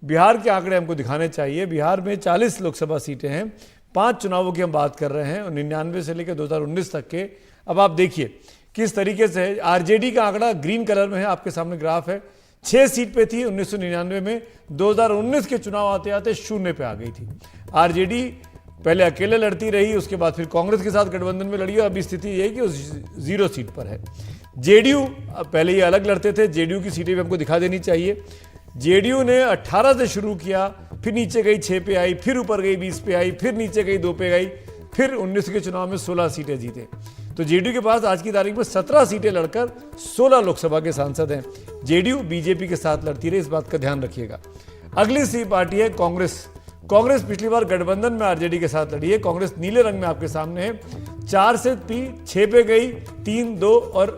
बिहार के आंकड़े हमको दिखाने चाहिए। बिहार में 40 लोकसभा सीटें हैं, 5 चुनावों की हम बात कर रहे हैं, 99 से लेकर 2019 तक के। अब आप देखिए किस तरीके से आरजेडी का आंकड़ा ग्रीन कलर में है, आपके सामने ग्राफ है। 6 सीट पे थी 1999 में, 2019 के चुनाव आते आते 0 पे आ गई थी। आरजेडी पहले अकेले लड़ती रही, उसके बाद फिर कांग्रेस के साथ गठबंधन में लड़ी, और अभी स्थिति यही कि वो 0 सीट पर है। जेडीयू पहले ये अलग लड़ते थे, जेडीयू की सीटें भी हमको दिखा देनी चाहिए। जेडीयू ने 18 से शुरू किया, फिर नीचे गई 6 पे आई, फिर ऊपर गई 20 पे आई, फिर नीचे गई 2 पे गई, फिर 19 के चुनाव में 16 सीटें जीते। तो जेडीयू के पास आज की तारीख में 17 सीटें लड़कर 16 लोकसभा के सांसद हैं। जेडीयू बीजेपी के साथ लड़ती रही, इस बात का ध्यान रखिएगा। अगली सी पार्टी है कांग्रेस। कांग्रेस पिछली बार गठबंधन में आरजेडी के साथ लड़ी है। कांग्रेस नीले रंग में आपके सामने है, 4 से 6 पे गई, 3, 2 और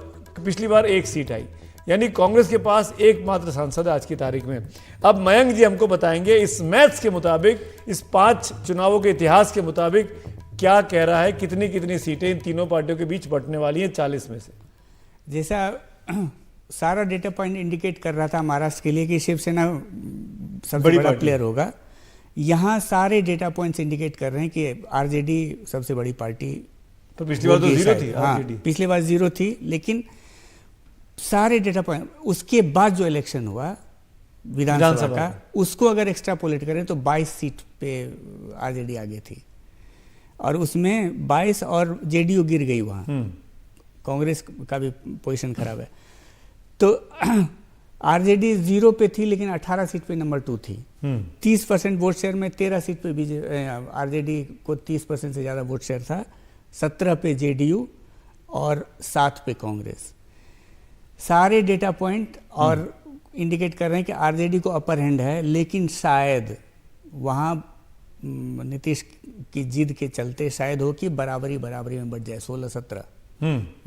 पिछली बार 1 सीट आई। यानी कांग्रेस के पास एकमात्र सांसद है आज की तारीख में। अब मयंक जी हमको बताएंगे इस मैथ्स के मुताबिक, इस 5 चुनावों के इतिहास के मुताबिक क्या कह रहा है, कितनी कितनी सीटें इन तीनों पार्टियों के बीच बंटने वाली हैं 40 में से। जैसा सारा डेटा पॉइंट इंडिकेट कर रहा था महाराष्ट्र के लिए कि शिवसेना सबसे बड़ा प्लेयर होगा, यहाँ सारे डेटा पॉइंट्स इंडिकेट कर रहे हैं कि आरजेडी सबसे बड़ी पार्टी। तो पिछली बार तो 0 थी आरजेडी। पिछली बार 0 थी, लेकिन सारे डेटा पॉइंट उसके बाद जो इलेक्शन हुआ विधानसभा का, उसको अगर एक्स्ट्रापोलेट करें तो 22 सीट पे आरजेडी आगे थी, और उसमें 22 और जेडीयू गिर गई वहाँ। कांग्रेस का भी पोजीशन खराब है। तो आरजेडी 0 पे थी, लेकिन 18 सीट पे नंबर 2 थी। 30% वोट शेयर में 13 सीट पे आरजेडी को 30% से ज़्यादा वोट शेयर था, 17 पे जेडीयू और 7 पे कांग्रेस। सारे डेटा पॉइंट और इंडिकेट कर रहे हैं कि आरजेडी को अपर हैंड है, लेकिन शायद वहाँ नीतीश की जिद के चलते शायद हो कि बराबरी में बढ़ जाए, 16-17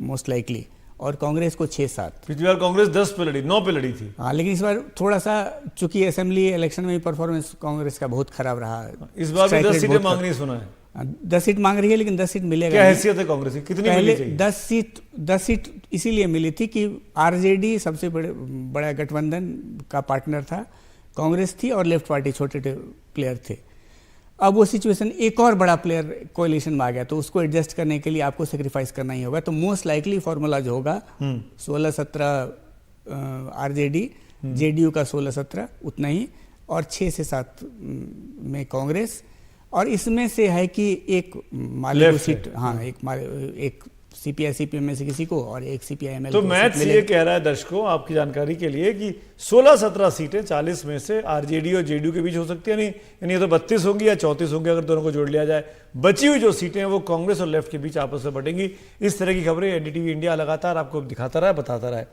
मोस्ट लाइकली, और कांग्रेस को 6-7। पिछली बार कांग्रेस 10 पे लड़ी, 9 पे लड़ी थी। हाँ, लेकिन इस बार थोड़ा सा, चूंकि असेंबली इलेक्शन में परफॉर्मेंस कांग्रेस का बहुत खराब रहा। इस बार भी 10 सीटें मांगनी सुना है। 10 सीट मांग रही है, लेकिन 10 सीट मिलेगा। क्या हैसियत है कांग्रेस की, कितनी मिलनी चाहिए? 10 सीट इसीलिए मिली थी कि आरजेडी सबसे बड़ा गठबंधन का पार्टनर था, कांग्रेस थी और लेफ्ट पार्टी छोटे प्लेयर थे। अब वो सिचुएशन एक और बड़ा प्लेयर कोएलिशन में आ गया, तो उसको एडजस्ट करने के लिए आपको सेक्रीफाइस करना ही होगा। तो मोस्ट लाइकली फॉर्मूला जो होगा 16-17 आरजेडी, जेडीयू का 16-17 उतना ही, और 6 से 7 में कांग्रेस, और इसमें से है कि एक माले को सीट, हाँ, एक सीपीआई सीपीएम में से किसी को और एक सीपीआई। तो मैथ्स ये कह रहा है दर्शकों आपकी जानकारी के लिए कि 16-17 सीटें 40 में से आरजेडी और जेडीयू के बीच हो सकती है। यानी ये तो 32 होंगी या 34 होंगी अगर दोनों को जोड़ लिया जाए। बची हुई जो सीटें हैं वो कांग्रेस और लेफ्ट के बीच आपस में बटेंगी। इस तरह की खबरें एनडीटीवी इंडिया लगातार आपको दिखाता रहा है, बताता रहा है।